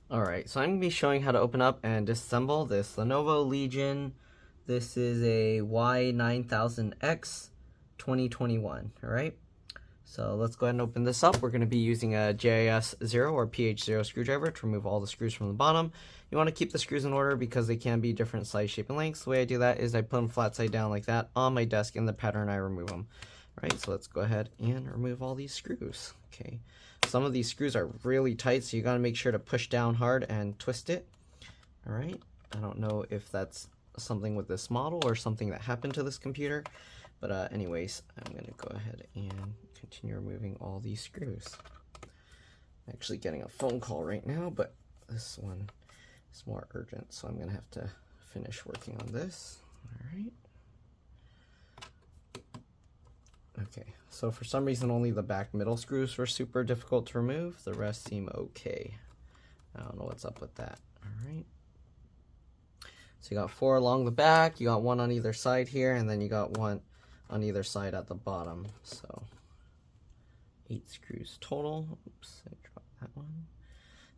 Alright, so I'm going to be showing how to open up and disassemble this Lenovo Legion. This is a Y9000X 2021, alright? So let's go ahead and open this up. We're going to be using a JIS0 or PH0 screwdriver to remove all the screws from the bottom. You want to keep the screws in order because they can be different size, shape, and lengths. The way I do that is I put them flat side down like that on my desk in the pattern I remove them. Alright, so let's go ahead and remove all these screws. Okay, some of these screws are really tight, so you got to make sure to push down hard and twist it. Alright, I don't know if that's something with this model or something that happened to this computer, but anyways, I'm going to go ahead and continue removing all these screws. I'm actually getting a phone call right now, but this one is more urgent, so I'm going to have to finish working on this. Alright. Okay, so for some reason only the back middle screws were super difficult to remove. The rest seem okay. I don't know what's up with that. Alright. So you got 4 along the back, you got 1 on either side here, and then you got 1 on either side at the bottom. So 8 screws total. Oops, I dropped that one.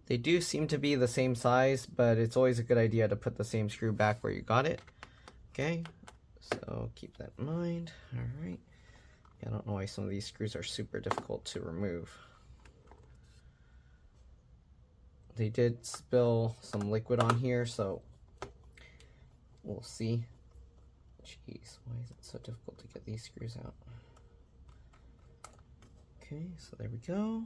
They do seem to be the same size, but it's always a good idea to put the same screw back where you got it. Okay, so keep that in mind. Alright. I don't know why some of these screws are super difficult to remove. They did spill some liquid on here, so we'll see. Jeez, why is it so difficult to get these screws out? Okay, so there we go.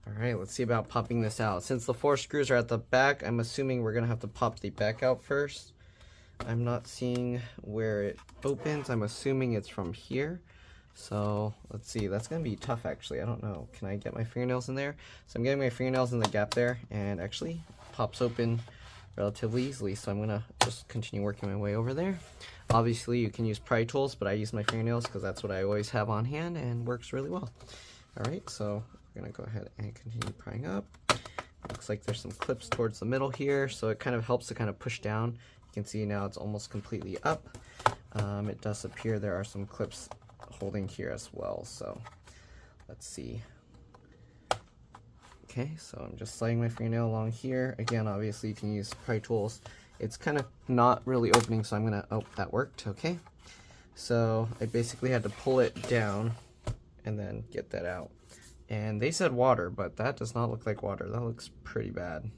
Alright, let's see about popping this out. Since the 4 screws are at the back, I'm assuming we're going to have to pop the back out first. I'm not seeing where it opens. I'm assuming it's from here. So let's see, that's gonna be tough actually. I don't know, can I get my fingernails in there? So I'm getting my fingernails in the gap there, and actually pops open relatively easily, so I'm gonna just continue working my way over there. Obviously you can use pry tools, but I use my fingernails because that's what I always have on hand and works really well. Alright, so we're gonna go ahead and continue prying up. Looks like there's some clips towards the middle here, so it kind of helps to kind of push down. You can see now it's almost completely up. It does appear there are some clips holding here as well, so let's see. Okay, so I'm just sliding my fingernail along here. Again, obviously you can use pry tools. It's kind of not really opening, so I'm gonna, oh, that worked. Okay, so I basically had to pull it down and then get that out. And they said water, but that does not look like water. That looks pretty bad.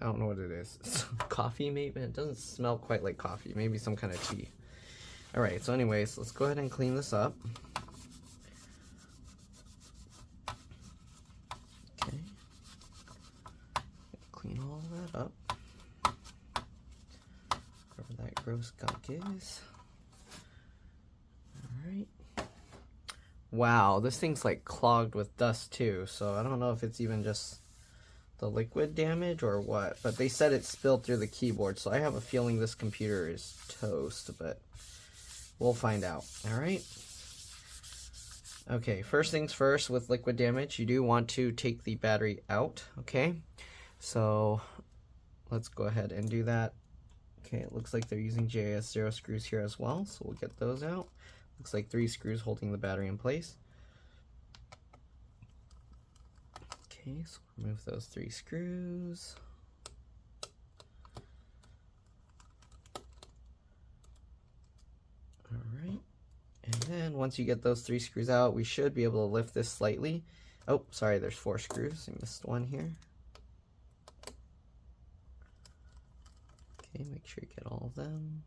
I don't know what it is. Coffee maybe? It doesn't smell quite like coffee. Maybe some kind of tea. Alright, so anyways, let's go ahead and clean this up. Okay. Clean all that up. Wherever that gross gunk is. Alright. Wow, this thing's like clogged with dust too, so I don't know if it's even just the liquid damage or what, but they said it spilled through the keyboard, so I have a feeling this computer is toast, but we'll find out. Alright. Okay, first things first, with liquid damage, you do want to take the battery out, okay? So let's go ahead and do that. Okay, it looks like they're using JIS0 screws here as well, so we'll get those out. Looks like 3 screws holding the battery in place. Okay, so remove those 3 screws. Alright, and then once you get those 3 screws out, we should be able to lift this slightly. Oh, sorry, there's 4 screws. I missed one here. Okay, make sure you get all of them.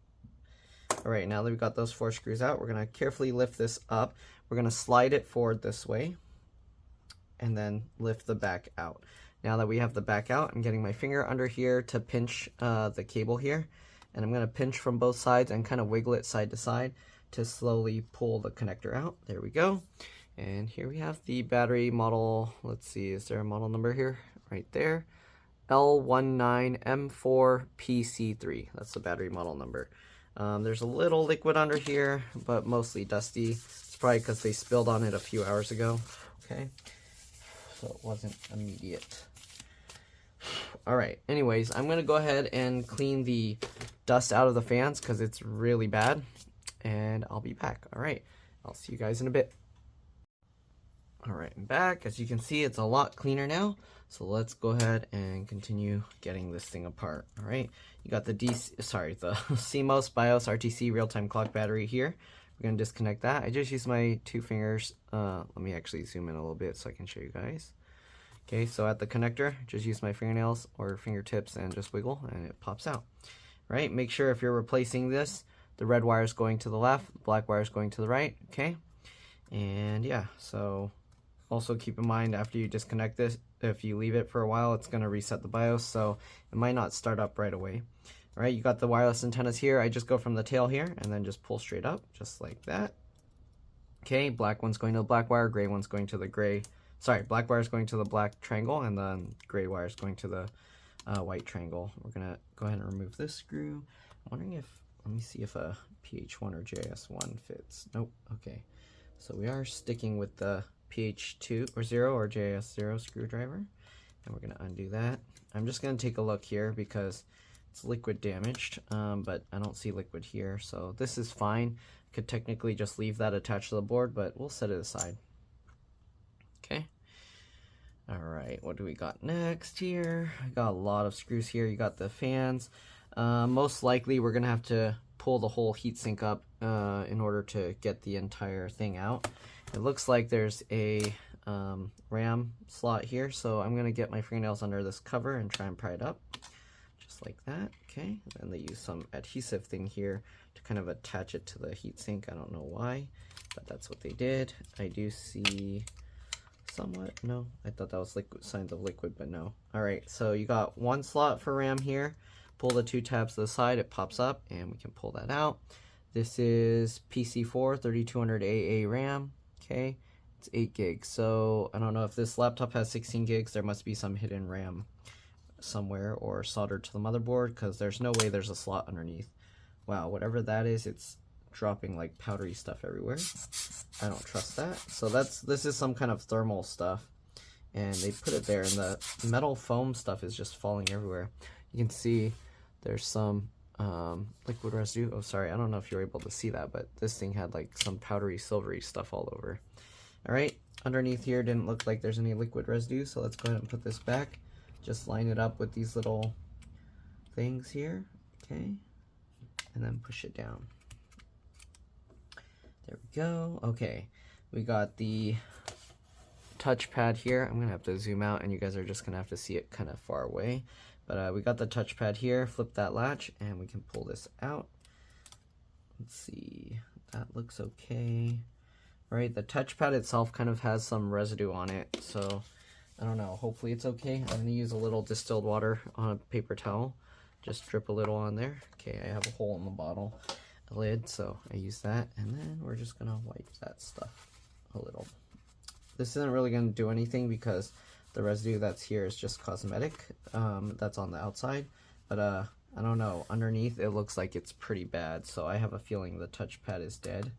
Alright, now that we've got those 4 screws out, we're going to carefully lift this up. We're going to slide it forward this way, and then lift the back out. Now that we have the back out, I'm getting my finger under here to pinch the cable here. And I'm going to pinch from both sides and kind of wiggle it side to side to slowly pull the connector out. There we go. And here we have the battery model. Let's see, is there a model number here? Right there. L19M4PC3. That's the battery model number. There's a little liquid under here, but mostly dusty. It's probably because they spilled on it a few hours ago. Okay, so it wasn't immediate. Alright, anyways, I'm going to go ahead and clean the dust out of the fans because it's really bad, and I'll be back. Alright, I'll see you guys in a bit. All right, I'm back. As you can see, it's a lot cleaner now. So let's go ahead and continue getting this thing apart. All right, you got the CMOS BIOS RTC real-time clock battery here. We're gonna disconnect that. I just use my 2 fingers. Let me actually zoom in a little bit so I can show you guys. Okay, so at the connector, just use my fingernails or fingertips and just wiggle and it pops out. Right, make sure if you're replacing this, the red wire is going to the left, the black wire is going to the right, okay? And yeah, so also keep in mind after you disconnect this, if you leave it for a while, it's gonna reset the BIOS, so it might not start up right away. All right, you got the wireless antennas here. I just go from the tail here and then just pull straight up, just like that. Okay, black one's going to the black wire, gray one's going to the gray. Sorry, black wire is going to the black triangle, and then gray wire is going to the white triangle. We're gonna go ahead and remove this screw. I'm wondering if, let me see if a PH1 or JS1 fits. Nope, okay. So we are sticking with the PH2 or 0 or JS0 screwdriver, and we're gonna undo that. I'm just gonna take a look here because it's liquid damaged, but I don't see liquid here, so this is fine. Could technically just leave that attached to the board, but we'll set it aside. Okay. All right, what do we got next here? I got a lot of screws here. You got the fans. Most likely we're gonna have to pull the whole heatsink up in order to get the entire thing out. It looks like there's a RAM slot here, so I'm gonna get my fingernails under this cover and try and pry it up. Just like that, okay? And then they use some adhesive thing here to kind of attach it to the heatsink. I don't know why, but that's what they did. I do see somewhat, no, I thought that was liquid, signs of liquid, but no. All right, so you got one slot for RAM here. Pull the 2 tabs to the side, it pops up, and we can pull that out. This is PC4 3200 AA RAM, okay? It's 8 gigs, so I don't know if this laptop has 16 gigs, there must be some hidden RAM somewhere or soldered to the motherboard, because there's no way there's a slot underneath. Wow, whatever that is, it's dropping like powdery stuff everywhere. I don't trust that. So this is some kind of thermal stuff, and they put it there, and the metal foam stuff is just falling everywhere. You can see there's some liquid residue. Oh, sorry, I don't know if you're able to see that, but this thing had like some powdery silvery stuff all over. All right, underneath here didn't look like there's any liquid residue, so let's go ahead and put this back. Just line it up with these little things here, okay, and then push it down. There we go. Okay, we got the touchpad here. I'm gonna have to zoom out, and you guys are just gonna have to see it kind of far away. But we got the touchpad here. Flip that latch, and we can pull this out. Let's see. That looks okay. Right, the touchpad itself kind of has some residue on it, so I don't know. Hopefully it's okay. I'm gonna use a little distilled water on a paper towel. Just drip a little on there. Okay, I have a hole in the bottle lid, so I use that, and then we're just gonna wipe that stuff a little. This isn't really gonna do anything because the residue that's here is just cosmetic. That's on the outside, but I don't know, underneath it looks like it's pretty bad, so I have a feeling the touchpad is dead.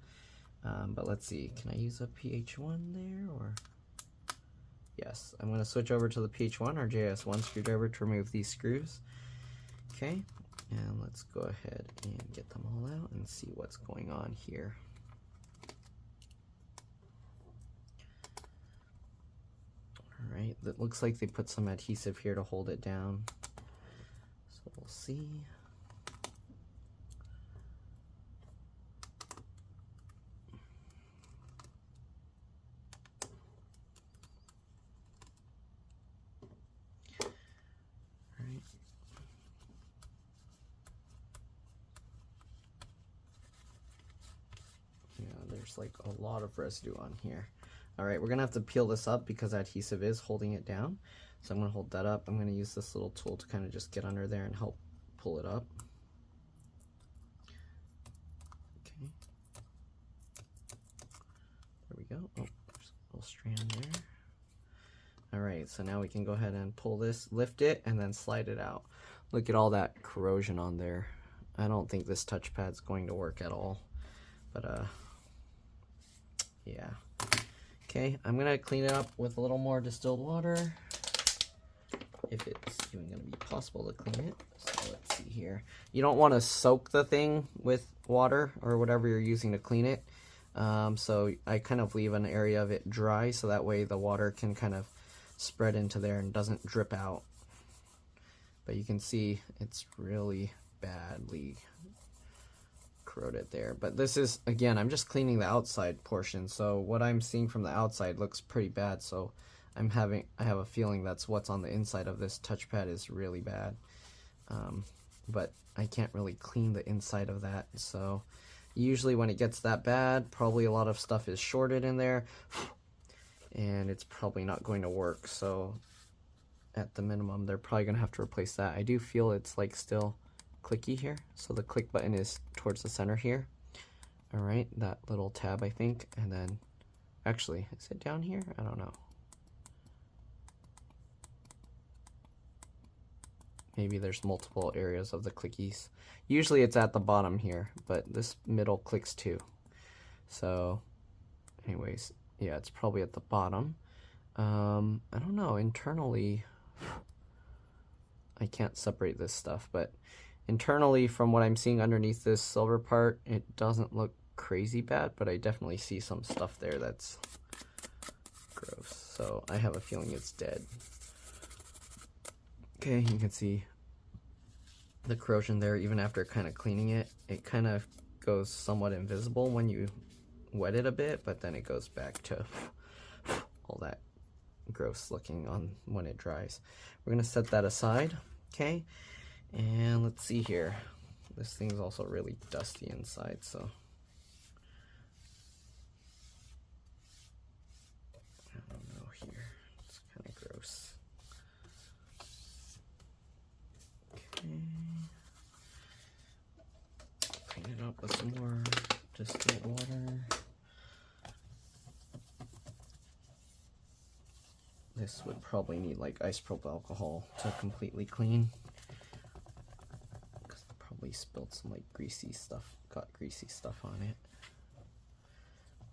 But let's see, can I use a PH1 there, or? Yes, I'm gonna switch over to the PH1 or JS1 screwdriver to remove these screws. Okay, and let's go ahead and get them all out and see what's going on here. All right, it looks like they put some adhesive here to hold it down. So we'll see. There's like a lot of residue on here. All right, we're gonna have to peel this up because adhesive is holding it down. So I'm gonna hold that up. I'm gonna use this little tool to kind of just get under there and help pull it up. Okay. There we go. Oh, there's a little strand there. All right, so now we can go ahead and pull this, lift it, and then slide it out. Look at all that corrosion on there. I don't think this touchpad's going to work at all, but yeah. Okay, I'm gonna clean it up with a little more distilled water, if it's even gonna be possible to clean it. So let's see here. You don't want to soak the thing with water or whatever you're using to clean it. So I kind of leave an area of it dry so that way the water can kind of spread into there and doesn't drip out. But you can see it's really badly corroded there. But this is, again, I'm just cleaning the outside portion, so what I'm seeing from the outside looks pretty bad, so I have a feeling that's what's on the inside of this touchpad is really bad. But I can't really clean the inside of that, so usually when it gets that bad, probably a lot of stuff is shorted in there and it's probably not going to work. So at the minimum, they're probably gonna have to replace that. I do feel it's like still clicky here, so the click button is towards the center here. All right, that little tab, I think, and then actually, is it down here? I don't know. Maybe there's multiple areas of the clickies. Usually it's at the bottom here, but this middle clicks too. So anyways, yeah, it's probably at the bottom. I don't know, internally, I can't separate this stuff, but internally from what I'm seeing underneath this silver part, it doesn't look crazy bad, but I definitely see some stuff there that's gross. So I have a feeling it's dead. Okay, you can see the corrosion there. Even after kind of cleaning it, it kind of goes somewhat invisible when you wet it a bit, but then it goes back to all that gross looking on when it dries. We're gonna set that aside, okay? And let's see here. This thing's also really dusty inside, so I don't know here. It's kind of gross. Clean it up with some more distilled water. This would probably need like isopropyl alcohol to completely clean, because I probably spilled some like greasy stuff, got greasy stuff on it.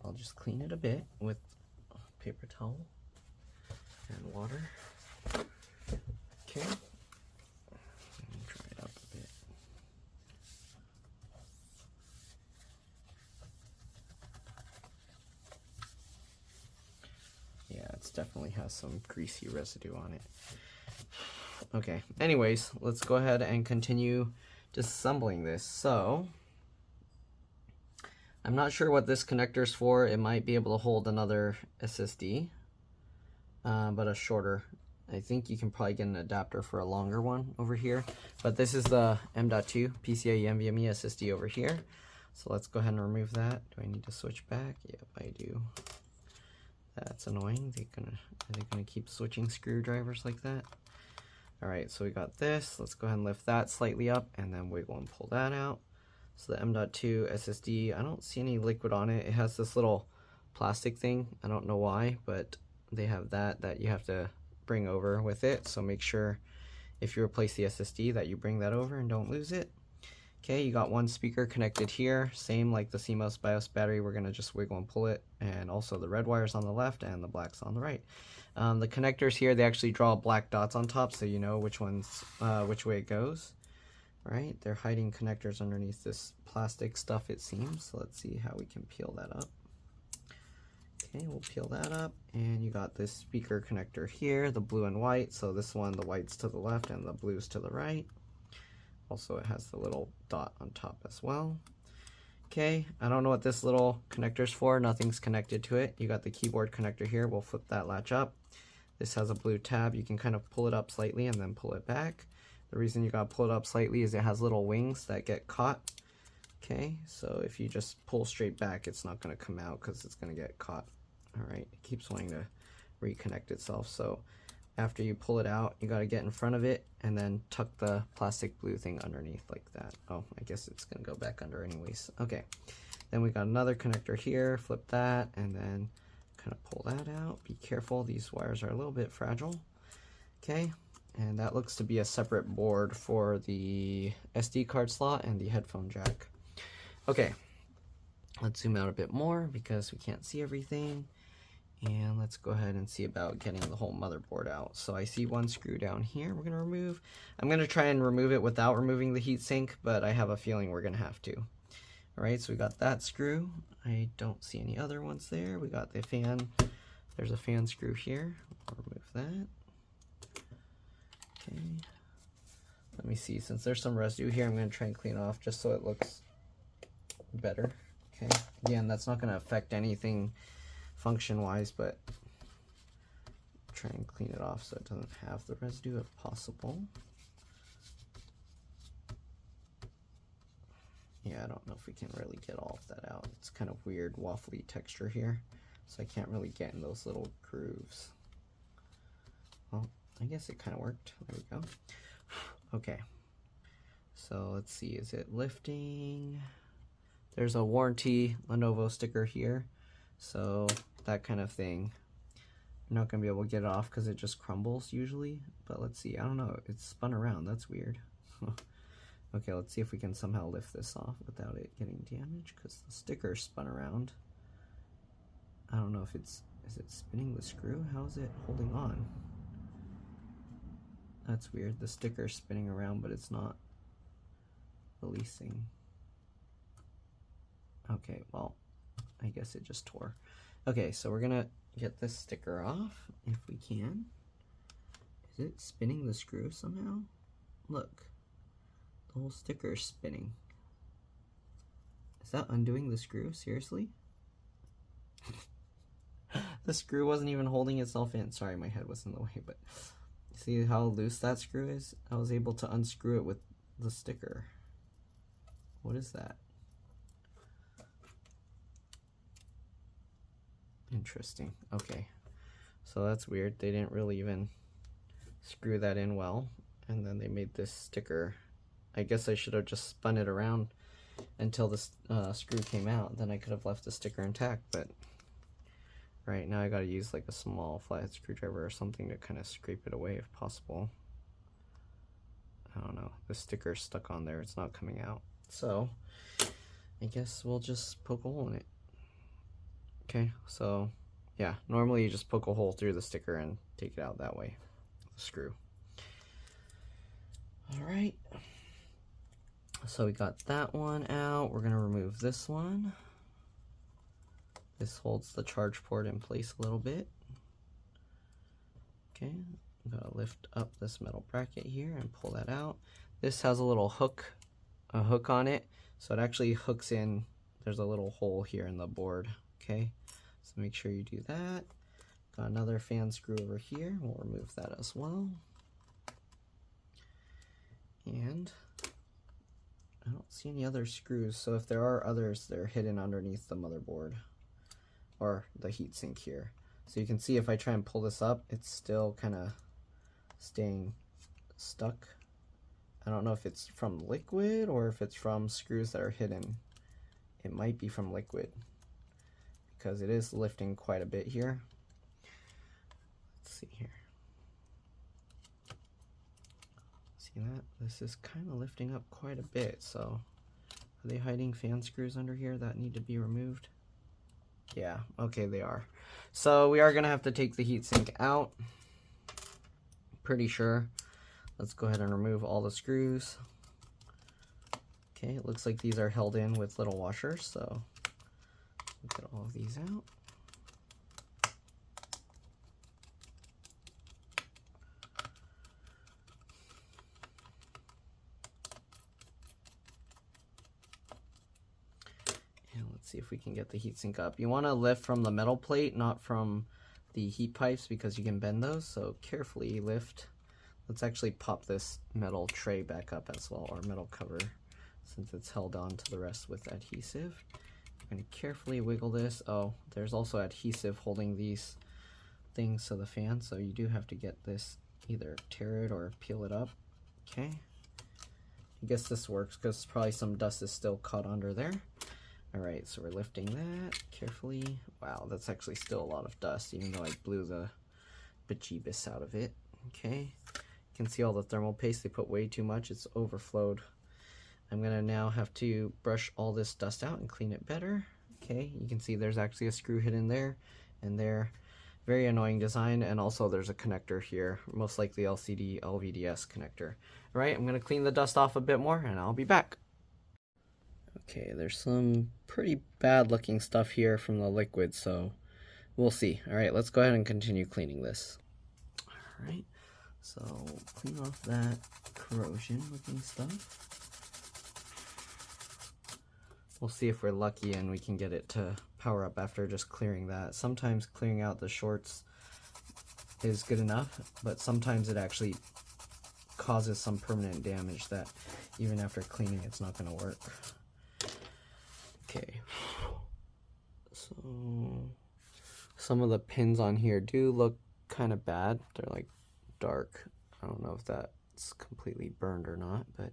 I'll just clean it a bit with a paper towel and water. Okay. Definitely has some greasy residue on it. Okay, anyways, let's go ahead and continue disassembling this. So I'm not sure what this connector is for. It might be able to hold another SSD, but a shorter. I think you can probably get an adapter for a longer one over here, but this is the M.2 PCIe NVMe SSD over here. So let's go ahead and remove that. Do I need to switch back? Yep, I do. That's annoying. Are they gonna keep switching screwdrivers like that? All right, so we got this. Let's go ahead and lift that slightly up and then wiggle and pull that out. So the M.2 SSD, I don't see any liquid on it. It has this little plastic thing. I don't know why, but they have that you have to bring over with it. So make sure if you replace the SSD that you bring that over and don't lose it. Okay, you got one speaker connected here, same like the CMOS BIOS battery. We're gonna just wiggle and pull it, and also the red wires on the left and the blacks on the right. The connectors here, they actually draw black dots on top, so you know which one's which way it goes. Right? They're hiding connectors underneath this plastic stuff, it seems. So let's see how we can peel that up. Okay, we'll peel that up, and you got this speaker connector here, the blue and white. So this one, the white's to the left and the blue's to the right. Also, it has the little dot on top as well. Okay, I don't know what this little connector's for. Nothing's connected to it. You got the keyboard connector here. We'll flip that latch up. This has a blue tab. You can kind of pull it up slightly and then pull it back. The reason you gotta pull it up slightly is it has little wings that get caught. Okay, so if you just pull straight back, it's not gonna come out because it's gonna get caught. All right, it keeps wanting to reconnect itself. So after you pull it out, you got to get in front of it and then tuck the plastic blue thing underneath like that. Oh, I guess it's going to go back under anyways. Okay, then we got another connector here. Flip that and then kind of pull that out. Be careful, these wires are a little bit fragile. Okay, and that looks to be a separate board for the SD card slot and the headphone jack. Okay, let's zoom out a bit more because we can't see everything. And let's go ahead and see about getting the whole motherboard out. So I see one screw down here we're gonna remove. I'm gonna try and remove it without removing the heatsink, but I have a feeling we're gonna have to. Alright, so we got that screw. I don't see any other ones there. We got the fan. There's a fan screw here. I'll remove that. Okay. Let me see. Since there's some residue here, I'm going to try and clean it off just so it looks better. Okay. Again, that's not going to affect anything function-wise, but try and clean it off so it doesn't have the residue if possible. Yeah, I don't know if we can really get all of that out. It's kind of weird waffly texture here, so I can't really get in those little grooves. Well, I guess it kind of worked. There we go. Okay, so let's see, is it lifting? There's a warranty Lenovo sticker here, so that kind of thing. I'm not going to be able to get it off because it just crumbles usually, but let's see. I don't know, it's spun around. That's weird. Okay, let's see if we can somehow lift this off without it getting damaged because the sticker spun around. I don't know if is it spinning the screw? How is it holding on? That's weird. The sticker's spinning around, but it's not releasing. Okay, well, I guess it just tore. Okay, so we're gonna get this sticker off if we can. Is it spinning the screw somehow? Look, the whole sticker is spinning. Is that undoing the screw? Seriously? The screw wasn't even holding itself in. Sorry, my head was in the way, but see how loose that screw is? I was able to unscrew it with the sticker. What is that? Interesting. Okay, so that's weird. They didn't really even screw that in well, and then they made this sticker. I guess I should have just spun it around until the screw came out. Then I could have left the sticker intact, but right now I gotta use like a small flathead screwdriver or something to kind of scrape it away if possible. I don't know. The sticker's stuck on there. It's not coming out. So I guess we'll just poke a hole in it. Okay, so yeah, normally you just poke a hole through the sticker and take it out that way, the screw. All right, so we got that one out. We're gonna remove this one. This holds the charge port in place a little bit. Okay, I'm gonna lift up this metal bracket here and pull that out. This has a little hook, on it, so it actually hooks in. There's a little hole here in the board. Okay, so make sure you do that. Got another fan screw over here. We'll remove that as well. And I don't see any other screws, so if there are others, they're hidden underneath the motherboard or the heatsink here. So you can see if I try and pull this up, it's still kind of staying stuck. I don't know if it's from liquid or if it's from screws that are hidden. It might be from liquid, because it is lifting quite a bit here. Let's see here. See that? This is kind of lifting up quite a bit, so are they hiding fan screws under here that need to be removed? Yeah, okay, they are. So we are gonna have to take the heatsink out. Pretty sure. Let's go ahead and remove all the screws. Okay, it looks like these are held in with little washers, so get all of these out. And let's see if we can get the heatsink up. You want to lift from the metal plate, not from the heat pipes, because you can bend those, so carefully lift. Let's actually pop this metal tray back up as well, or metal cover, since it's held on to the rest with adhesive. I'm going to carefully wiggle this. Oh, there's also adhesive holding these things to the fan, so you do have to get this, either tear it or peel it up. Okay, I guess this works because probably some dust is still caught under there. Alright, so we're lifting that carefully. Wow, that's actually still a lot of dust, even though I blew the bejeebus out of it. Okay, you can see all the thermal paste. They put way too much, it's overflowed. I'm gonna now have to brush all this dust out and clean it better. Okay, you can see there's actually a screw hidden there and there. Very annoying design, and also there's a connector here, most likely LCD LVDS connector. All right, I'm gonna clean the dust off a bit more and I'll be back. Okay, there's some pretty bad looking stuff here from the liquid, so we'll see. All right, let's go ahead and continue cleaning this. All right, so clean off that corrosion looking stuff. We'll see if we're lucky and we can get it to power up after just clearing that. Sometimes clearing out the shorts is good enough, but sometimes it actually causes some permanent damage that even after cleaning it's not going to work. Okay, so some of the pins on here do look kind of bad. They're like dark. I don't know if that's completely burned or not, but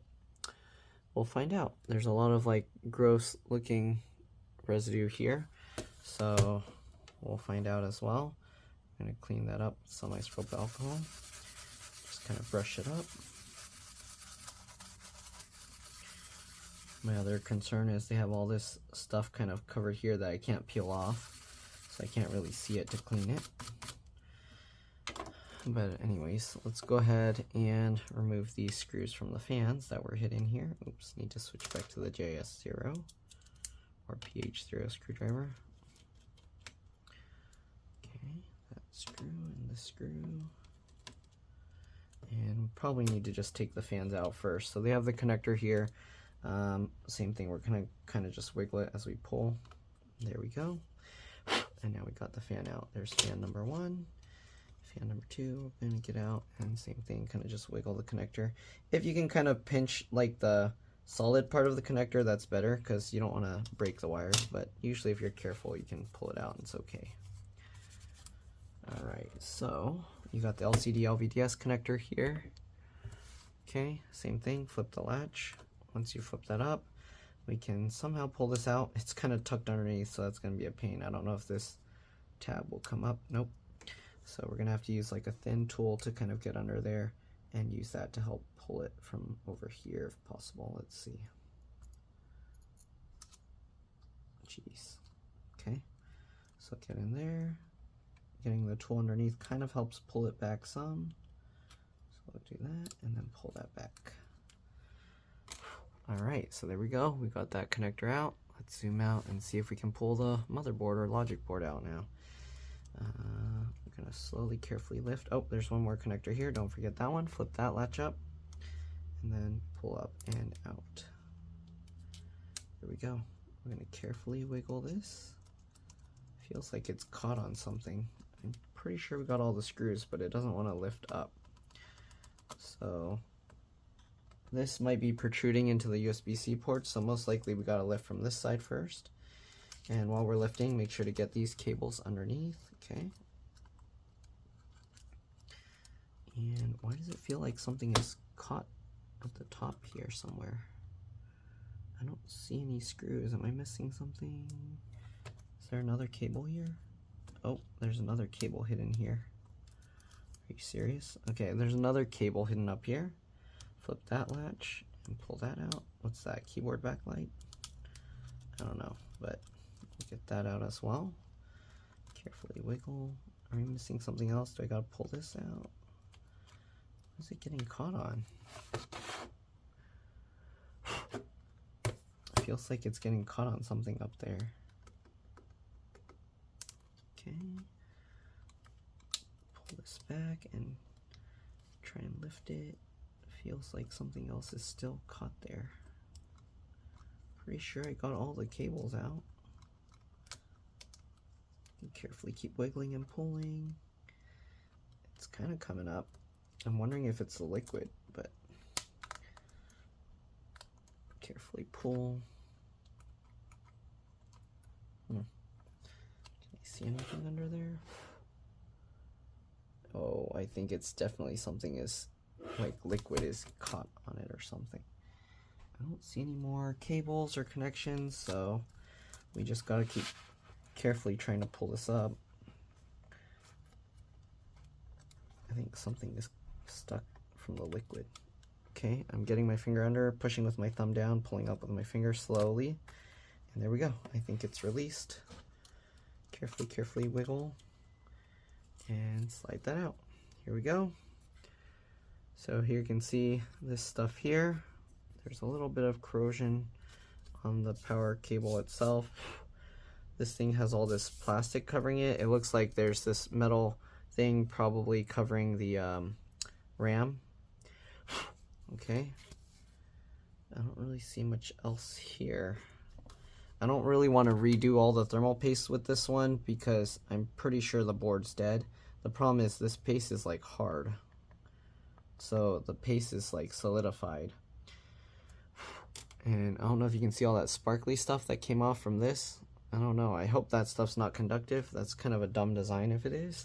we'll find out. There's a lot of like gross looking residue here, so we'll find out as well. I'm going to clean that up with some isopropyl alcohol. Just kind of brush it up. My other concern is they have all this stuff kind of covered here that I can't peel off, so I can't really see it to clean it. But anyways, let's go ahead and remove these screws from the fans that were hidden here. Oops, need to switch back to the JS0 or PH0 screwdriver. Okay, that screw and this screw. And probably need to just take the fans out first. So they have the connector here. Same thing, we're gonna kind of just wiggle it as we pull. There we go. And now we got the fan out. There's fan number 1. Fan number 2, we're gonna get out, and same thing, kind of just wiggle the connector. If you can kind of pinch like the solid part of the connector, that's better because you don't want to break the wires, but usually if you're careful you can pull it out and it's okay. Alright, so you got the LCD LVDS connector here. Okay, same thing, flip the latch. Once you flip that up, we can somehow pull this out. It's kind of tucked underneath, so that's going to be a pain. I don't know if this tab will come up. Nope. So we're going to have to use like a thin tool to kind of get under there and use that to help pull it from over here if possible. Let's see. Jeez. Okay. So get in there. Getting the tool underneath kind of helps pull it back some. So we'll do that and then pull that back. Alright, so there we go. We got that connector out. Let's zoom out and see if we can pull the motherboard or logic board out now. We're going to slowly, carefully lift. Oh, there's one more connector here. Don't forget that one. Flip that latch up and then pull up and out. There we go. We're going to carefully wiggle this. Feels like it's caught on something. I'm pretty sure we got all the screws, but it doesn't want to lift up. So this might be protruding into the USB-C port, so most likely we got to lift from this side first. And while we're lifting, make sure to get these cables underneath. Okay. And why does it feel like something is caught at the top here somewhere? I don't see any screws. Am I missing something? Is there another cable here? Oh, there's another cable hidden here. Are you serious? Okay, there's another cable hidden up here. Flip that latch and pull that out. What's that? Keyboard backlight? I don't know, but we'll get that out as well. Carefully wiggle. Are we missing something else? Do I gotta pull this out? What is it getting caught on? It feels like it's getting caught on something up there. Okay. Pull this back and try and lift it. Feels like something else is still caught there. Pretty sure I got all the cables out. You carefully keep wiggling and pulling. It's kind of coming up. I'm wondering if it's the liquid, but carefully pull. Can I see anything under there? Oh, I think it's definitely something is like liquid is caught on it or something. I don't see any more cables or connections, so we just gotta keep carefully trying to pull this up. I think something is stuck from the liquid. Okay, I'm getting my finger under, pushing with my thumb down, pulling up with my finger slowly, and there we go. I think it's released. Carefully wiggle and slide that out. Here we go. So here you can see this stuff here. There's a little bit of corrosion on the power cable itself. This thing has all this plastic covering it. It looks like there's this metal thing probably covering the RAM. Okay. I don't really see much else here. I don't really want to redo all the thermal paste with this one because I'm pretty sure the board's dead. The problem is this paste is like hard. So the paste is like solidified. And I don't know if you can see all that sparkly stuff that came off from this. I don't know. I hope that stuff's not conductive. That's kind of a dumb design if it is.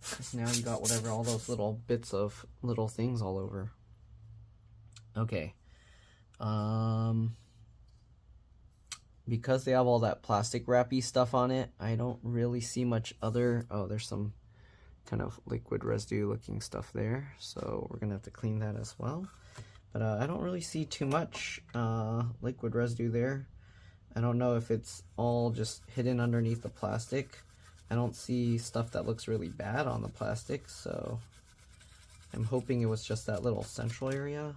Because now you got whatever, all those little bits of little things all over. Okay. Because they have all that plastic wrappy stuff on it, I don't really see much other... Oh, there's some kind of liquid residue looking stuff there. So we're going to have to clean that as well. But I don't really see too much liquid residue there. I don't know if it's all just hidden underneath the plastic. I don't see stuff that looks really bad on the plastic, so I'm hoping it was just that little central area.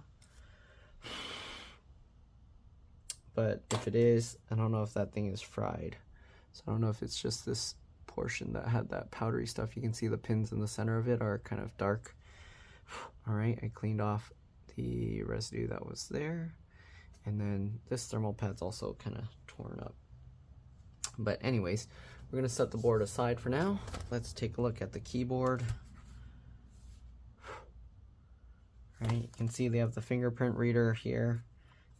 But if it is, I don't know if that thing is fried. So I don't know if it's just this portion that had that powdery stuff. You can see the pins in the center of it are kind of dark. All right, I cleaned off the residue that was there. And then this thermal pad's also kind of torn up. But anyways, we're going to set the board aside for now. Let's take a look at the keyboard. Right, you can see they have the fingerprint reader here.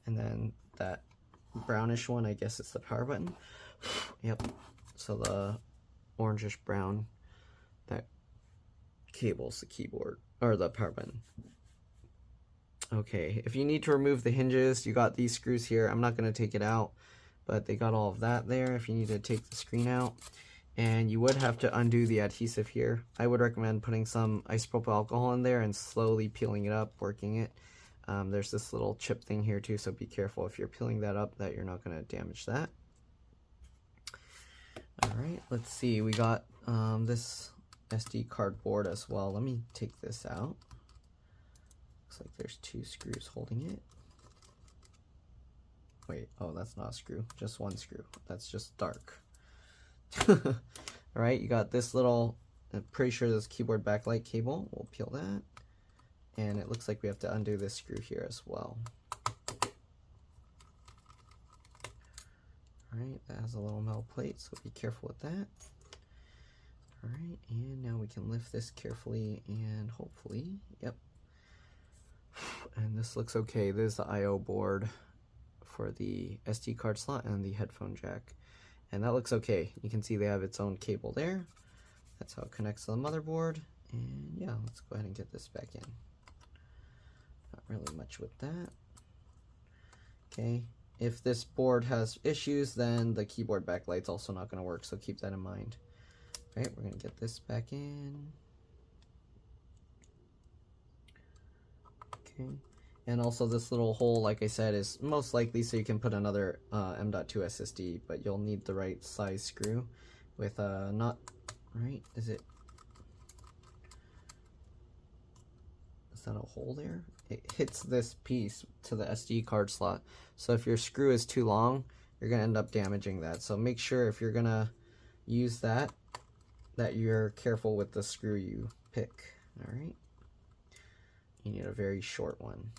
And then that brownish one, I guess it's the power button. Yep, so the orangish brown, that cable's the keyboard, or the power button. Okay, if you need to remove the hinges, you got these screws here. I'm not going to take it out, but they got all of that there if you need to take the screen out. And you would have to undo the adhesive here. I would recommend putting some isopropyl alcohol in there and slowly peeling it up, working it. There's this little chip thing here too, so be careful if you're peeling that up that you're not going to damage that. Alright, let's see. We got this SD card board as well. Let me take this out. Looks like there's two screws holding it. Wait, oh, that's not a screw, just one screw. That's just dark. Alright, you got this little, I'm pretty sure this keyboard backlight cable. We'll peel that. And it looks like we have to undo this screw here as well. Alright, that has a little metal plate, so be careful with that. Alright, and now we can lift this carefully and hopefully, yep. And this looks okay. This is the I/O board for the SD card slot and the headphone jack. And that looks okay. You can see they have its own cable there. That's how it connects to the motherboard. And yeah, let's go ahead and get this back in. Not really much with that. Okay, if this board has issues, then the keyboard backlight's also not going to work, so keep that in mind. Right, we're going to get this back in. Okay, and also this little hole, like I said, is most likely so you can put another M.2 SSD, but you'll need the right size screw with not, right, is that a hole there? It hits this piece to the SD card slot, so if your screw is too long, you're going to end up damaging that. So make sure if you're going to use that you're careful with the screw you pick. Alright, you need a very short one.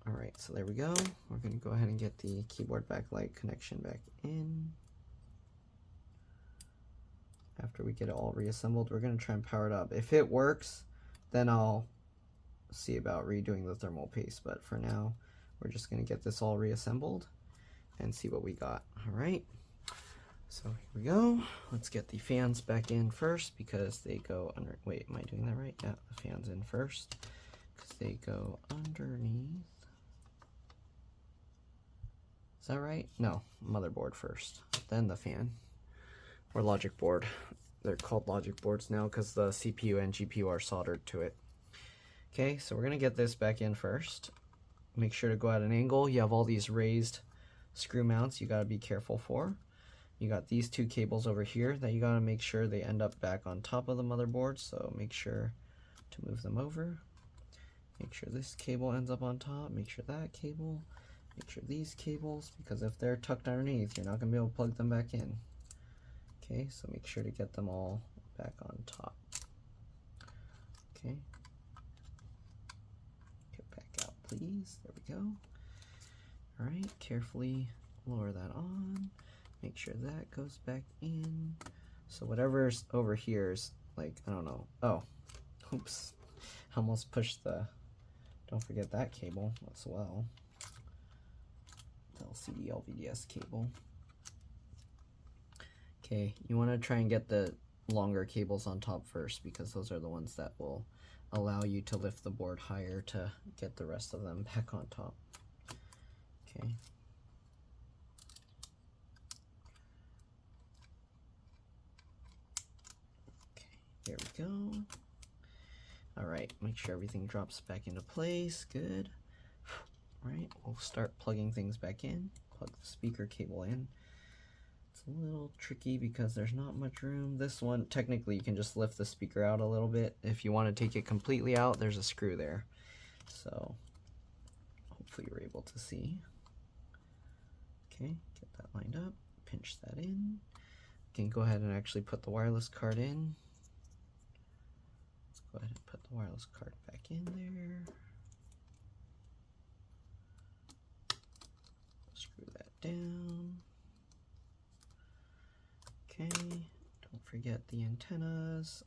Alright, so there we go. We're going to go ahead and get the keyboard backlight connection back in. After we get it all reassembled, we're going to try and power it up. If it works, then I'll see about redoing the thermal paste. But for now, we're just going to get this all reassembled and see what we got. Alright, so here we go. Let's get the fans back in first because they go under. Wait, am I doing that right? Yeah, the fans in first because they go underneath. Is that right? No, motherboard first, then the fan. Or logic board. They're called logic boards now because the CPU and GPU are soldered to it. Okay, so we're going to get this back in first. Make sure to go at an angle. You have all these raised screw mounts you got to be careful for. You got these two cables over here that you got to make sure they end up back on top of the motherboard, so make sure to move them over. Make sure this cable ends up on top, make sure that cable, make sure these cables, because if they're tucked underneath, you're not going to be able to plug them back in. Okay, so make sure to get them all back on top. Okay. Get back out, please. There we go. Alright, carefully lower that on. Make sure that goes back in. So whatever's over here is like, I don't know. Oh, oops. Almost pushed the, don't forget that cable as well. The LCD LVDS cable. Okay, you want to try and get the longer cables on top first, because those are the ones that will allow you to lift the board higher to get the rest of them back on top. Okay. Okay, there we go. Alright, make sure everything drops back into place. Good. Alright, we'll start plugging things back in. Plug the speaker cable in. It's a little tricky because there's not much room. This one, technically you can just lift the speaker out a little bit. If you want to take it completely out, there's a screw there. So hopefully you're able to see. Okay, get that lined up, pinch that in. You can go ahead and actually put the wireless card in. Let's go ahead and put the wireless card back in there. Screw that down. Okay, don't forget the antennas.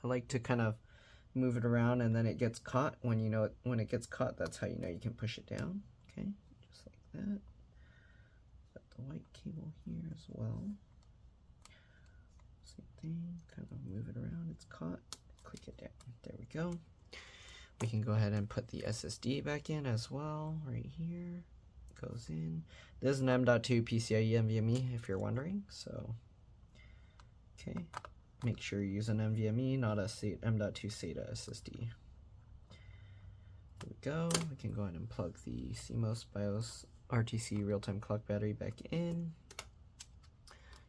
I like to kind of move it around and then it gets caught. When you know it, when it gets caught, that's how you know you can push it down. Okay, just like that. Got the white cable here as well. Same thing, kind of move it around, it's caught, click it down. There we go. We can go ahead and put the SSD back in as well, right here. It goes in. This is an M.2 PCIe NVMe, if you're wondering, so okay, make sure you use an NVMe, not a M.2 SATA SSD. There we go. We can go ahead and plug the CMOS BIOS RTC real-time clock battery back in.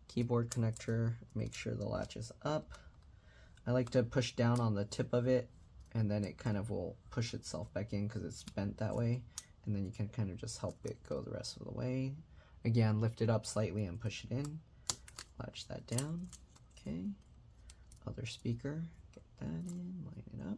Keyboard connector, make sure the latch is up. I like to push down on the tip of it, and then it kind of will push itself back in because it's bent that way, and then you can kind of just help it go the rest of the way. Again, lift it up slightly and push it in. Latch that down. Okay. Other speaker, get that in, line it up.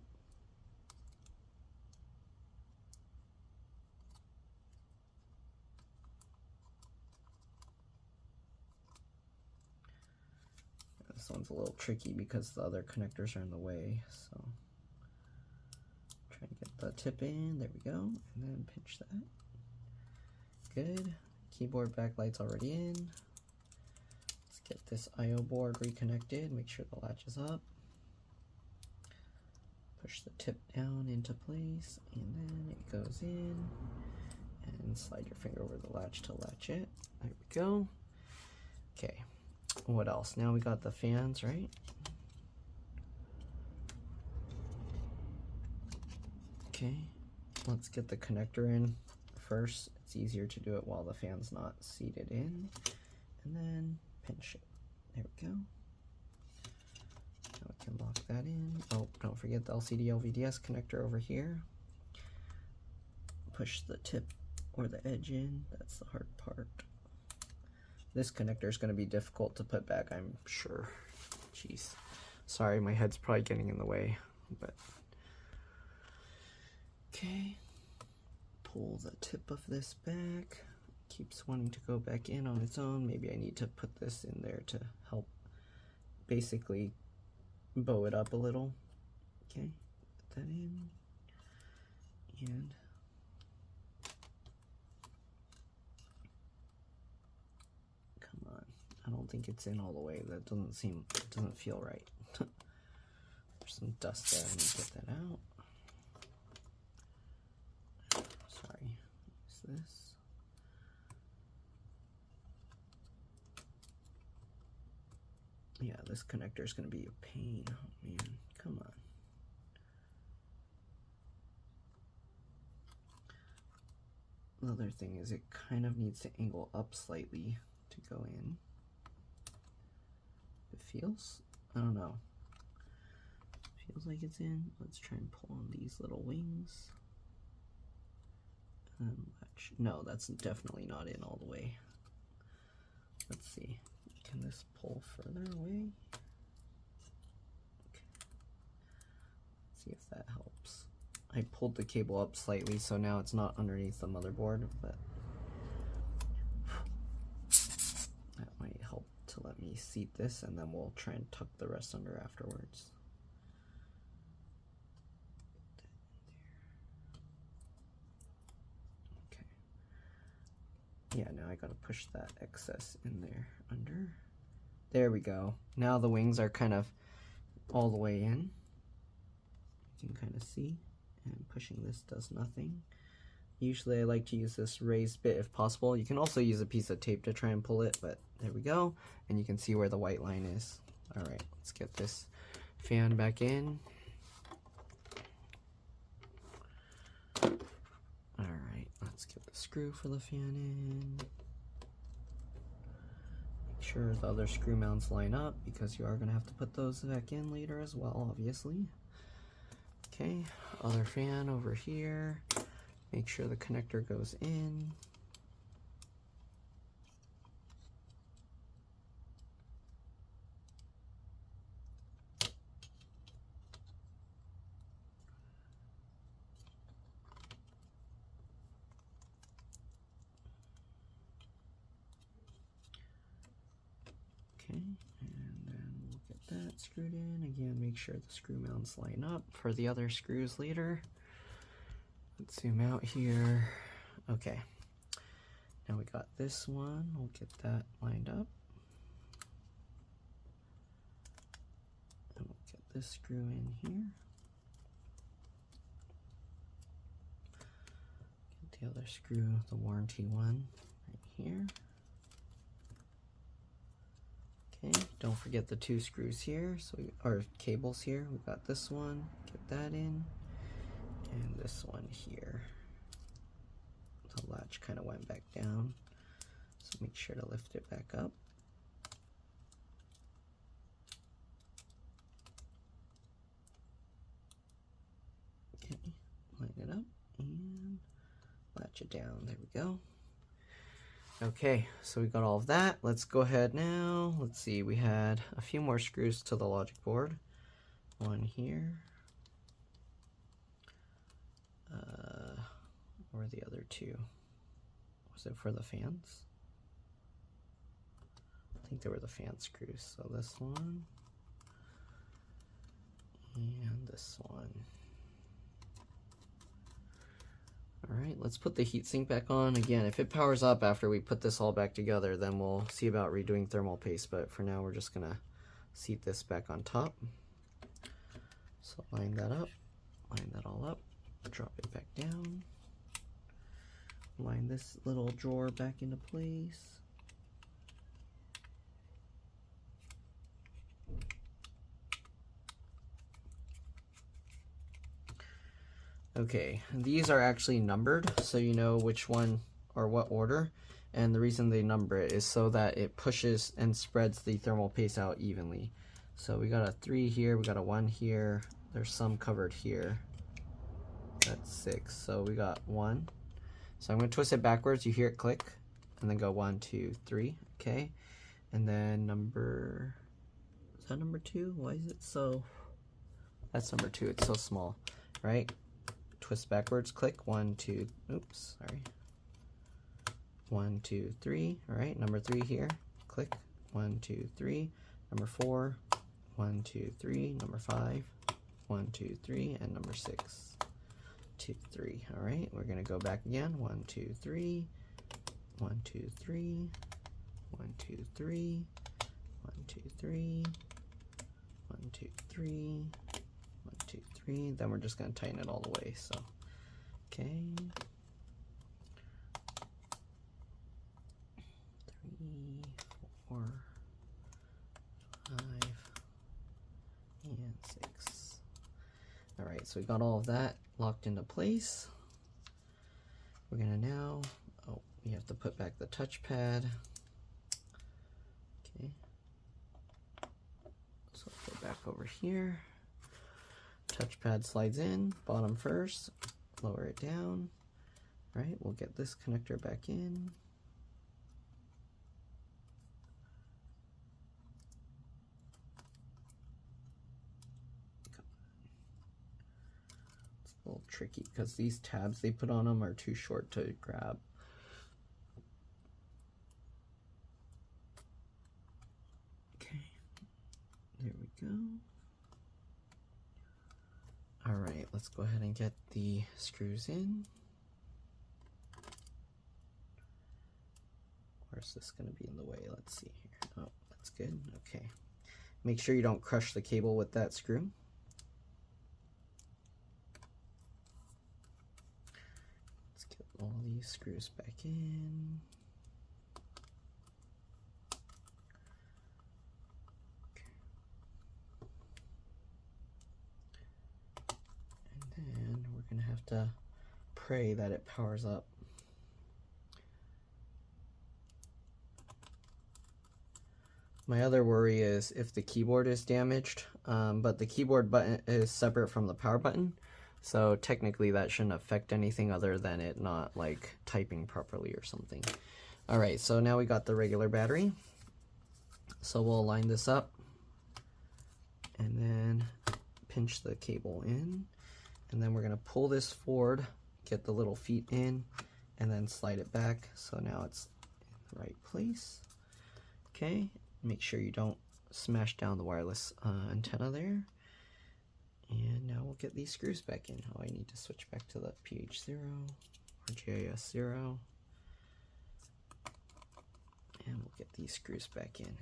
This one's a little tricky because the other connectors are in the way, so try and get the tip in, there we go, and then pinch that. Good. Keyboard backlight's already in. Let's get this I/O board reconnected, make sure the latch is up. Push the tip down into place, and then it goes in, and slide your finger over the latch to latch it. There we go. Okay. What else? Now we got the fans, right? Okay, let's get the connector in first. It's easier to do it while the fan's not seated in. And then pinch it. There we go. Now we can lock that in. Oh, don't forget the LCD LVDS connector over here. Push the tip or the edge in. That's the hard part. This connector is going to be difficult to put back, I'm sure. Jeez. Sorry, my head's probably getting in the way, but okay. Pull the tip of this back. Keeps wanting to go back in on its own. Maybe I need to put this in there to help basically bow it up a little. Okay, put that in. And I don't think it's in all the way. That doesn't feel right. There's some dust there. I need to get that out. Sorry. What's this? Yeah, this connector is going to be a pain. Oh man, come on. The other thing is it kind of needs to angle up slightly to go in. It feels, I don't know, feels like it's in. Let's try and pull on these little wings. No, that's definitely not in all the way. Let's see. Can this pull further away? Okay. Let's see if that helps. I pulled the cable up slightly, so now it's not underneath the motherboard, but that might help to let me seat this, and then we'll try and tuck the rest under afterwards. Yeah, now I gotta push that excess in there under. There we go. Now the wings are kind of all the way in. You can kind of see, and pushing this does nothing. Usually I like to use this raised bit if possible. You can also use a piece of tape to try and pull it, but there we go. And you can see where the white line is. All right, let's get this fan back in. Let's get the screw for the fan in. Make sure the other screw mounts line up because you are going to have to put those back in later as well, obviously. Okay, other fan over here. Make sure the connector goes in. Okay, and then we'll get that screwed in. Again, make sure the screw mounts line up for the other screws later. Let's zoom out here. Okay, now we got this one. We'll get that lined up. And we'll get this screw in here. Get the other screw, the warranty one, right here. Okay, don't forget the two screws here, or cables here. We got this one, get that in, and this one here. The latch kind of went back down, so make sure to lift it back up. Okay, line it up and latch it down. There we go. Okay, so we got all of that. Let's go ahead now. Let's see, we had a few more screws to the logic board. One here. Or the other two. Was it for the fans? I think they were the fan screws. So this one. And this one. Alright, let's put the heatsink back on. Again, if it powers up after we put this all back together, then we'll see about redoing thermal paste, but for now we're just going to seat this back on top. So line that up, line that all up, drop it back down, line this little drawer back into place. Okay, these are actually numbered, so you know which one or what order, and the reason they number it is so that it pushes and spreads the thermal paste out evenly. So we got a 3 here, we got a 1 here, there's some covered here. That's 6, so we got 1. So I'm going to twist it backwards, you hear it click, and then go 1, 2, 3, okay? And then number, is that number 2? Why is it so, that's number 2, it's so small, right? Twist backwards, click, 1, 2, oops, sorry. 1, 2, 3, all right, number 3 here, click, 1, 2, 3, number 4, 1, 2, 3, number 5, 1, 2, 3, and number 6, 2, 3, all right, we're gonna go back again, 1, 2, 3, 1, 2, 3, 1, 2, 3, 1, 2, 3, 1, 2, 3, 1, 2, 3, then we're just going to tighten it all the way, so, okay, 3, 4, 5, and 6. Alright, so we got all of that locked into place. We're going to now, oh, we have to put back the touchpad. Okay, so put it back over here. touchpad slides in, bottom first, lower it down. All right, we'll get this connector back in. It's a little tricky because these tabs they put on them are too short to grab. Okay, there we go. All right, let's go ahead and get the screws in. Where's this going to be in the way? Let's see here. Oh, that's good. Okay. Make sure you don't crush the cable with that screw. Let's get all these screws back in. Gonna have to pray that it powers up. My other worry is if the keyboard is damaged, but the keyboard button is separate from the power button, so technically that shouldn't affect anything other than it not like typing properly or something. Alright, so now we got the regular battery, so we'll line this up and then pinch the cable in. And then we're going to pull this forward, get the little feet in, and then slide it back. So now it's in the right place. Okay, make sure you don't smash down the wireless antenna there. And now we'll get these screws back in. Oh, I need to switch back to the PH0 or JIS0. And we'll get these screws back in.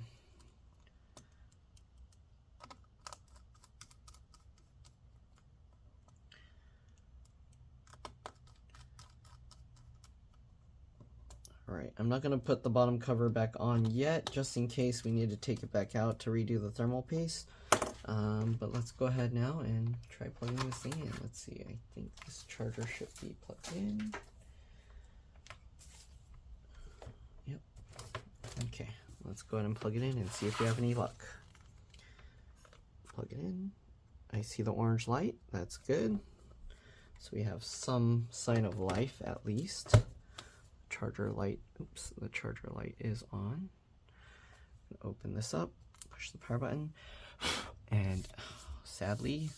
Alright, I'm not going to put the bottom cover back on yet, just in case we need to take it back out to redo the thermal paste. But let's go ahead now and try plugging this thing in. Let's see, I think this charger should be plugged in. Yep. Okay, let's go ahead and plug it in and see if we have any luck. Plug it in. I see the orange light, that's good. So we have some sign of life at least. Charger light, oops, the charger light is on. Open this up, push the power button, and sadly,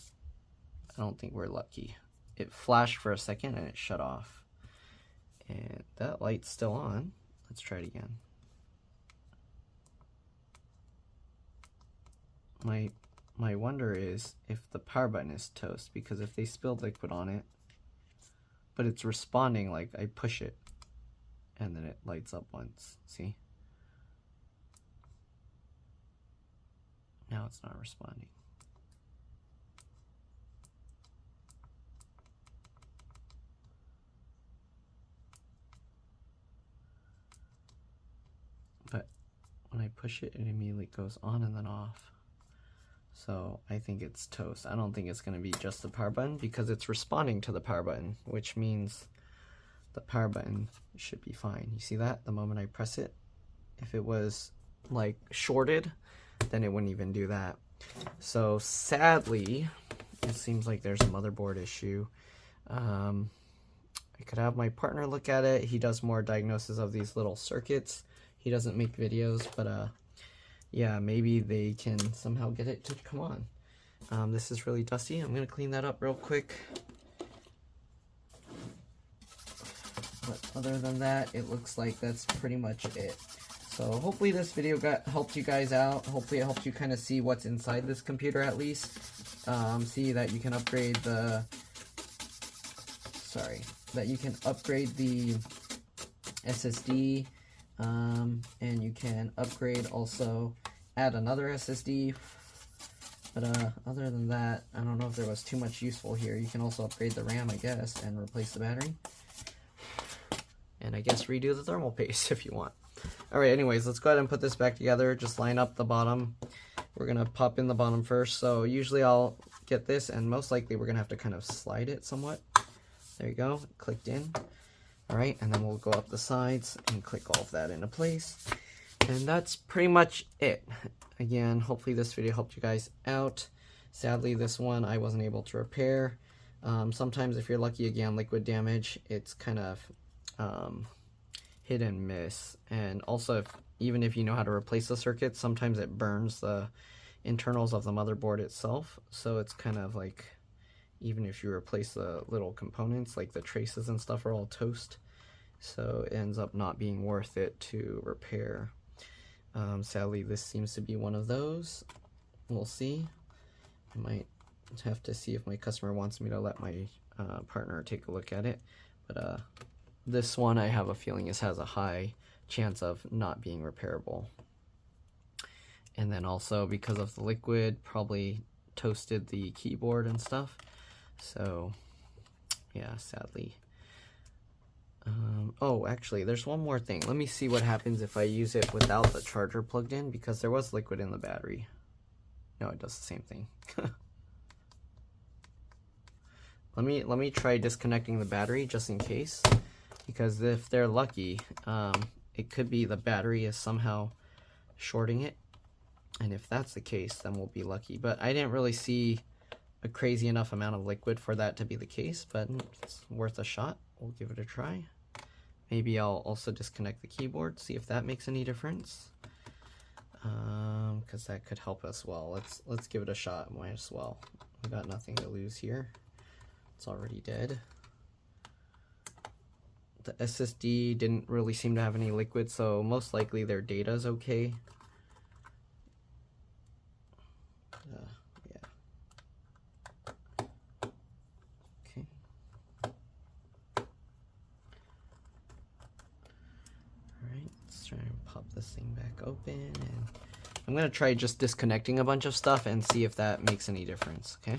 I don't think we're lucky. It flashed for a second and it shut off. And that light's still on. Let's try it again. My wonder is if the power button is toast, because if they spilled liquid on it, but it's responding, like I push it, and then it lights up once, see? Now it's not responding. But when I push it, it immediately goes on and then off. So I think it's toast. I don't think it's gonna be just the power button because it's responding to the power button, which means the power button should be fine. You see that? The moment I press it, if it was like shorted, then it wouldn't even do that. So sadly, it seems like there's a motherboard issue. I could have my partner look at it. He does more diagnosis of these little circuits. He doesn't make videos, but yeah, maybe they can somehow get it to come on. This is really dusty. I'm gonna clean that up real quick. But other than that, it looks like that's pretty much it. So hopefully this video helped you guys out. Hopefully it helped you kind of see what's inside this computer at least. See that you can upgrade the... that you can upgrade the SSD. And you can upgrade also, add another SSD. But other than that, I don't know if there was too much useful here. You can also upgrade the RAM, I guess, and replace the battery. And I guess redo the thermal paste if you want. Alright, anyways, let's go ahead and put this back together. Just line up the bottom. We're going to pop in the bottom first. So usually I'll get this, and most likely we're going to have to kind of slide it somewhat. There you go, clicked in. Alright, and then we'll go up the sides and click all of that into place. And that's pretty much it. Again, hopefully this video helped you guys out. Sadly, this one I wasn't able to repair. Sometimes if you're lucky, again, liquid damage, it's kind of hit and miss. And also, even if you know how to replace the circuit, sometimes it burns the internals of the motherboard itself. So it's kind of like, even if you replace the little components, like the traces and stuff are all toast. So it ends up not being worth it to repair. Sadly, this seems to be one of those. We'll see. I might have to see if my customer wants me to let my partner take a look at it. But this one, I have a feeling has a high chance of not being repairable. And then also, because of the liquid, probably toasted the keyboard and stuff. So yeah, sadly. Oh, actually, there's one more thing. Let me see what happens if I use it without the charger plugged in, because there was liquid in the battery. No, it does the same thing. Let me try disconnecting the battery just in case, because if they're lucky, it could be the battery is somehow shorting it, and if that's the case, then we'll be lucky. But I didn't really see a crazy enough amount of liquid for that to be the case, but it's worth a shot. We'll give it a try. Maybe I'll also disconnect the keyboard, see if that makes any difference, because that could help us well. Let's give it a shot. Might as well. We got nothing to lose here. It's already dead. The SSD didn't really seem to have any liquid, so most likely their data is okay. Yeah. Okay. Alright, let's try and pop this thing back open, and I'm gonna try just disconnecting a bunch of stuff and see if that makes any difference, okay?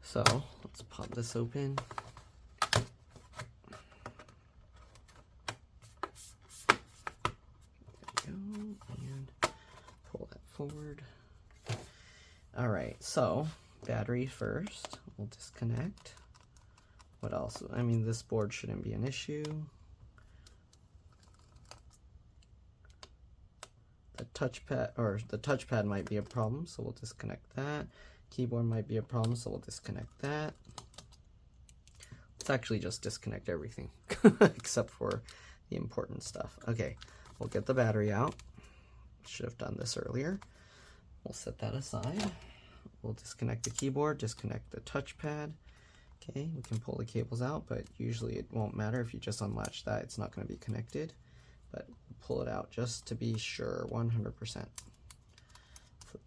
So let's pop this open. There we go, and pull that forward. All right, so battery first, we'll disconnect. What else? I mean, this board shouldn't be an issue. The touchpad might be a problem, so we'll disconnect that. Keyboard might be a problem, so we'll disconnect that. Let's actually just disconnect everything except for the important stuff. Okay, we'll get the battery out. Should have done this earlier. We'll set that aside. We'll disconnect the keyboard, disconnect the touchpad. Okay, we can pull the cables out, but usually it won't matter if you just unlatch that. It's not going to be connected, but pull it out just to be sure, 100%. Flip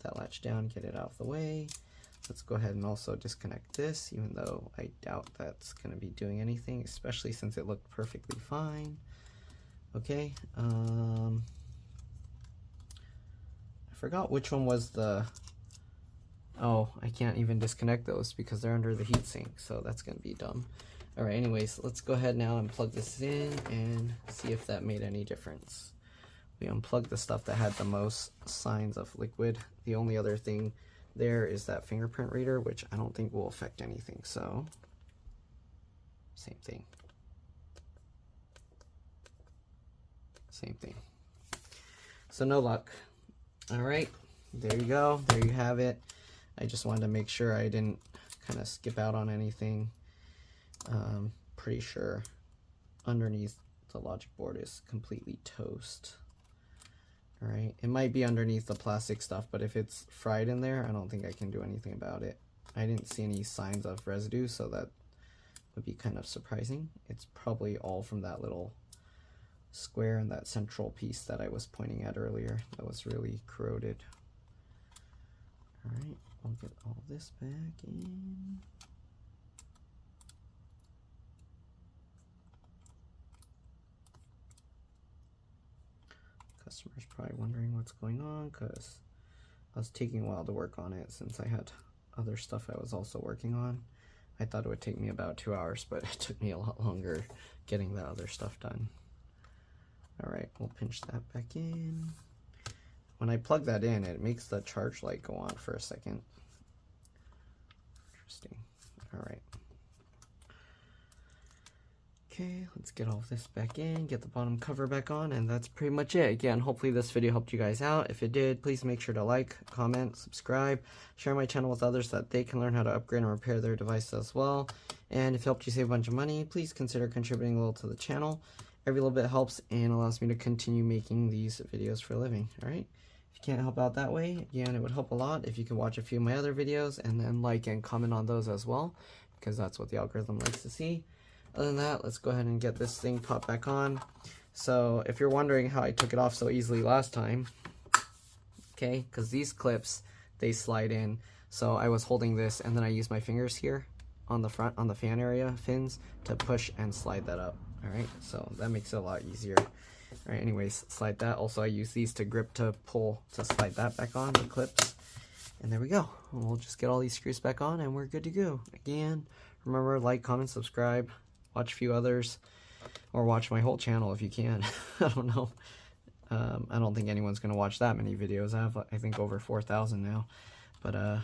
that latch down, get it out of the way. Let's go ahead and also disconnect this, even though I doubt that's going to be doing anything, especially since it looked perfectly fine. Okay, I forgot which one was the... Oh, I can't even disconnect those because they're under the heatsink, so that's going to be dumb. Alright, anyways, let's go ahead now and plug this in and see if that made any difference. We unplugged the stuff that had the most signs of liquid. The only other thing there is that fingerprint reader, which I don't think will affect anything, so same thing. Same thing. So no luck. Alright, there you go. There you have it. I just wanted to make sure I didn't kind of skip out on anything. Pretty sure underneath the Logicboard is completely toast. Alright, it might be underneath the plastic stuff, but if it's fried in there, I don't think I can do anything about it. I didn't see any signs of residue, so that would be kind of surprising. It's probably all from that little square and that central piece that I was pointing at earlier that was really corroded. Alright, I'll get all this back in. Customer's probably wondering what's going on because I was taking a while to work on it since I had other stuff I was also working on. I thought it would take me about 2 hours, but it took me a lot longer getting the other stuff done. Alright, we'll pinch that back in. When I plug that in, it makes the charge light go on for a second. Interesting. Alright. Okay, let's get all of this back in, get the bottom cover back on, and that's pretty much it. Again, hopefully this video helped you guys out. If it did, please make sure to like, comment, subscribe, share my channel with others so that they can learn how to upgrade and repair their devices as well. And if it helped you save a bunch of money, please consider contributing a little to the channel. Every little bit helps and allows me to continue making these videos for a living, alright? If you can't help out that way, again, it would help a lot if you could watch a few of my other videos and then like and comment on those as well, because that's what the algorithm likes to see. Other than that, let's go ahead and get this thing popped back on. So if you're wondering how I took it off so easily last time, okay, because these clips, they slide in. So I was holding this and then I used my fingers here on the front, on the fan area fins, to push and slide that up. Alright, so that makes it a lot easier. Alright, anyways, slide that. Also, I use these to grip to pull to slide that back on, the clips. And there we go. We'll just get all these screws back on and we're good to go. Again, remember, like, comment, subscribe. Watch a few others, or watch my whole channel if you can. I don't know. I don't think anyone's gonna watch that many videos. I have, I think, over 4,000 now. But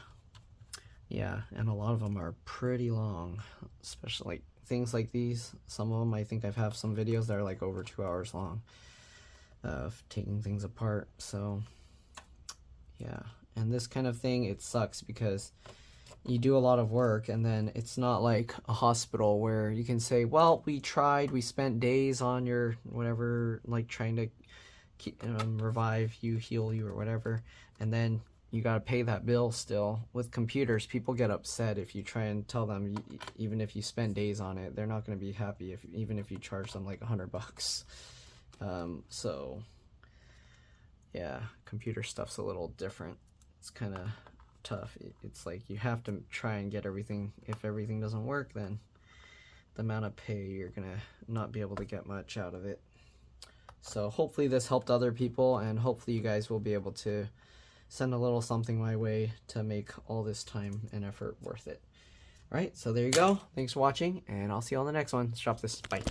yeah, and a lot of them are pretty long, especially like things like these. Some of them, I think I have some videos that are like over 2 hours long of taking things apart. So yeah, and this kind of thing, it sucks because you do a lot of work and then it's not like a hospital where you can say, well, we tried, we spent days on your whatever, like trying to keep, revive you, heal you, or whatever, and then you got to pay that bill still. With computers, people get upset if you try and tell them, even if you spend days on it, they're not going to be happy even if you charge them like $100. So yeah, computer stuff's a little different. It's kind of tough. It's like you have to try and get everything. If everything doesn't work, then the amount of pay, you're gonna not be able to get much out of it. So hopefully this helped other people, and hopefully you guys will be able to send a little something my way to make all this time and effort worth it. Alright, so there you go. Thanks for watching, and I'll see you on the next one. Let's drop this. Bye.